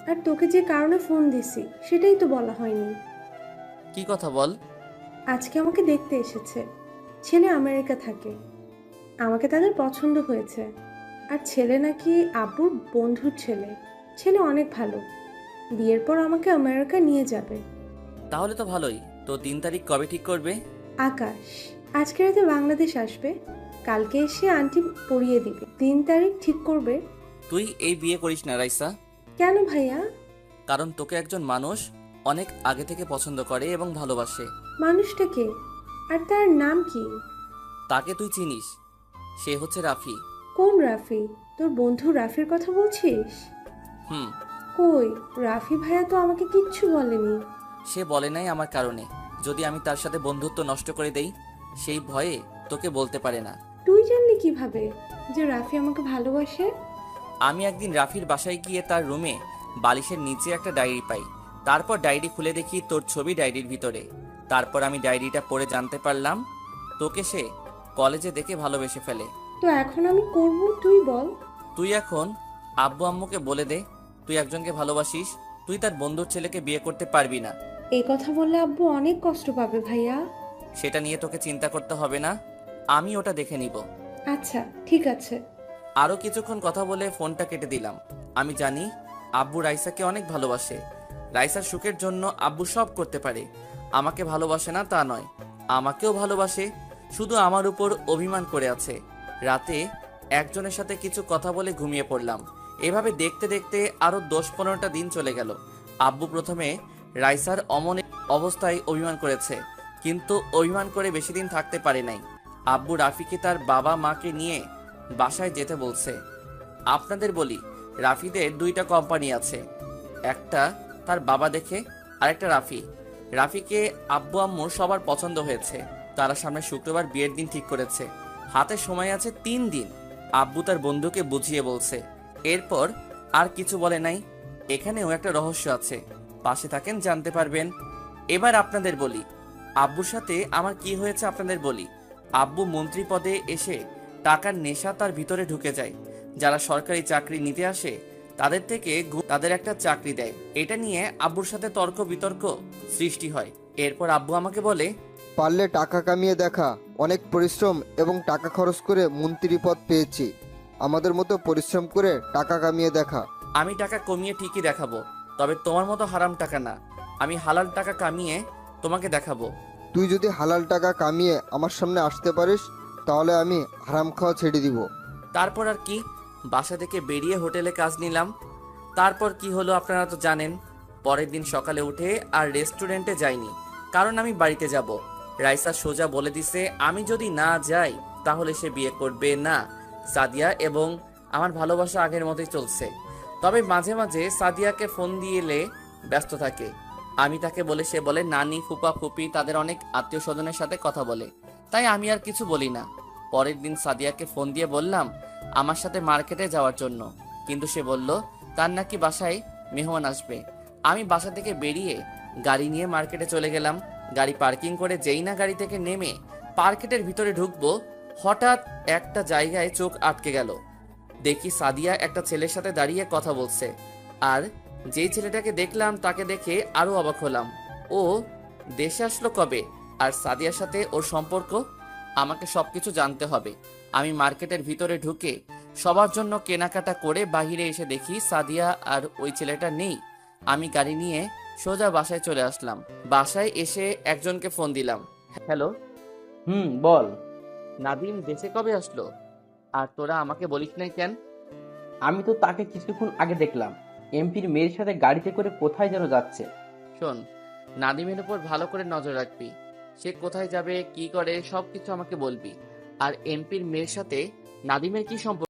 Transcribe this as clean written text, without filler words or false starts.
আর তোকে যে কারণে ফোন দিছি সেটাই তো বলা হয়নি। কি কথা বল। আজকে আমাকে দেখতে এসেছে। ছেলে আমেরিকা থাকে। আমাকে তাদের পছন্দ হয়েছে। আর ছেলে নাকি আব্বুর বন্ধুর ছেলে। ছেলে অনেক ভালো। বিয়ের পর আমাকে আমেরিকা নিয়ে যাবে। তাহলে তো ভালোই। তো দিন তারিখ কবে ঠিক করবে? আকাশ আজকে রাতে বাংলাদেশ আসবে। কালকে এসে আন্টি পড়িয়ে দিবে, দিন তারিখ ঠিক করবে। তুই এই বিয়ে করিস না রাইসা। কেন ভাইয়া? কারণ তোকে একজন মানুষ অনেক আগে থেকে পছন্দ করে এবং ভালোবাসে। মানুষটা কে? আর তার নাম কি? তাকে তুই চিনিস। সে হচ্ছে রাফি। কোন রাফি? তোর বন্ধু রাফির কথা বলছিস? হুম। কই, রাফি ভাইয়া তো আমাকে কিচ্ছু বলেনি। সে বলে নাই আমার কারণে। যদি আমি তার সাথে বন্ধুত্ব নষ্ট করে দেই, সেই ভয়ে তোকে বলতে পারে না। তুই জানলি কিভাবে যে রাফি আমাকে ভালোবাসে? আমি একদিন রাফির বাসায় গিয়ে তার রুমে বালিশের নিচে একটা ডায়েরি পাই। তারপর ডায়েরি খুলে দেখি তোর ছবি ডায়েরির ভিতরে। তারপর আমি ডায়েরিটা পড়ে জানতে পারলাম তোকে সে কলেজে দেখে ভালোবেসে ফেলে। তো এখন আমি করব, তুই বল। তুই এখন আব্বু আম্মুকে বলে দে তুই একজনকে ভালোবাসিস। তুই তার বন্ধুর ছেলেকে বিয়ে করতে পারবি না। এই কথা বললে আব্বু অনেক কষ্ট পাবে ভাইয়া। সেটা নিয়ে তোকে চিন্তা করতে হবে না, আমি ওটা দেখে নিব। আচ্ছা, ঠিক আছে। আরও কিছুক্ষণ কথা বলে ফোনটা কেটে দিলাম। আমি জানি আব্বু রাইসাকে অনেক ভালোবাসে। রাইসার সুখের জন্য আব্বু সব করতে পারে। আমাকে ভালোবাসে না তা নয়, আমাকেও ভালোবাসে, শুধু আমার উপর অভিমান করে আছে। রাতে একজনের সাথে কিছু কথা বলে ঘুমিয়ে পড়লাম। এভাবে দেখতে দেখতে আরও 10-15টা দিন চলে গেল। আব্বু প্রথমে রাইসার অমন অবস্থায় অভিমান করেছে, কিন্তু অভিমান করে বেশি দিন থাকতে পারে নাই। আব্বু রাফিকে তার বাবা মাকে নিয়ে বাসায় যেতে বলছে। আপনাদের বলি, রাফিদের দুইটা কোম্পানি আছে, একটা তার বাবা দেখে, আরেকটা রাফি। রাফিকে আব্বু আম্মুর সবার পছন্দ হয়েছে। তারা সামনে শুক্রবার বিয়ের দিন ঠিক করেছে। হাতে সময় আছে 3 দিন। আব্বু তার বন্ধুকে বুঝিয়ে বলছে। এরপর আর কিছু বলে নাই। এখানেও একটা রহস্য আছে, পাশে থাকেন জানতে পারবেন। এবার আপনাদের বলি আব্বুর সাথে আমার কি হয়েছে। আপনাদের বলি, আব্বু মন্ত্রী পদে এসে টাকার নেশা তার ভিতরে ঢুকে যায়। যারা সরকারি চাকরি নিতে আসে তাদের থেকে তাদের একটা চাকরি দেয়। এটা নিয়ে আব্বুর সাথে তর্ক বিতর্ক সৃষ্টি হয়। এরপর আব্বু আমাকে বলে, পারলে টাকা কামিয়ে দেখা। অনেক পরিশ্রম এবং টাকা খরচ করে মন্ত্রী পদ পেয়েছি। আমাদের মতো পরিশ্রম করে টাকা কামিয়ে দেখা। আমি টাকা কমিয়ে ঠিকই দেখাবো, তবে তোমার মতো হারাম টাকা না। আমি হালাল টাকা কামিয়ে তোমাকে দেখাবো। তুই যদি হালাল টাকা কামিয়ে আমার সামনে আসতে পারিস, তাহলে আমি হারাম খাওয়া ছেড়ে দিব। তারপর আর কি, বাসা থেকে বেরিয়ে হোটেলে কাজ নিলাম। তারপর কি হলো আপনারা তো জানেন। পরের দিন সকালে উঠে আর রেস্টুরেন্টে যাইনি, কারণ আমি বাড়িতে যাব। রাইসা সোজা বলে দিছে আমি যদি না যাই তাহলে সে বিয়ে করবে না। সাদিয়া এবং আমার ভালোবাসা আগের মতোই চলছে, তবে মাঝে মাঝে সাদিয়াকে ফোন দিয়েলে ব্যস্ত থাকে। আমি তাকে বলে সে বলে নানি ফুপা ফুপি তাদের অনেক আত্মীয় স্বজনের সাথে কথা বলে, তাই আমি আর কিছু বলি না। পরের দিন সাদিয়াকে ফোন দিয়ে বললাম আমার সাথে মার্কেটে যাওয়ার জন্য, কিন্তু সে বলল তার নাকি বাসায় মেহমান আসবে। আমি বাসা থেকে বেরিয়ে গাড়ি নিয়ে মার্কেটে চলে গেলাম। গাড়ি পার্কিং করে যেই না গাড়ি থেকে নেমে মার্কেটের ভিতরে ঢুকবো, হঠাৎ একটা জায়গায় চোখ আটকে গেল। দেখি সাদিয়া একটা ছেলের সাথে দাঁড়িয়ে কথা বলছে। আর যেই ছেলেটাকে দেখলাম তাকে দেখে আরো অবাক হলাম। ও দেশে আসলো কবে, আর সাদিয়ার সাথে ওর সম্পর্ক? আমাকে সবকিছু জানতে হবে। আমি মার্কেটের ভিতরে ঢুকে সবার জন্য কেনাকাটা করে বাইরে এসে দেখি সাদিয়া আর ওই ছেলেটা নেই। আমি গাড়ি নিয়ে সোজা বাসায় চলে আসলাম। বাসায় এসে একজনকে ফোন দিলাম। হ্যালো। বল। নাদিম দেশে কবে আসলো? আর তোরা আমাকে বলিস নাই কেন? আমি তো তাকে কিছুক্ষণ আগে দেখলাম, এমপির মেয়ের সাথে গাড়িতে করে কোথায় যেন যাচ্ছে। শোন, নাদিমের উপর ভালো করে নজর রাখবি। সে কোথায় যাবে কি করে সবকিছু আমাকে বলবি। আর এমপির মেয়ের সাথে নাদিমের কি সম্পর্ক?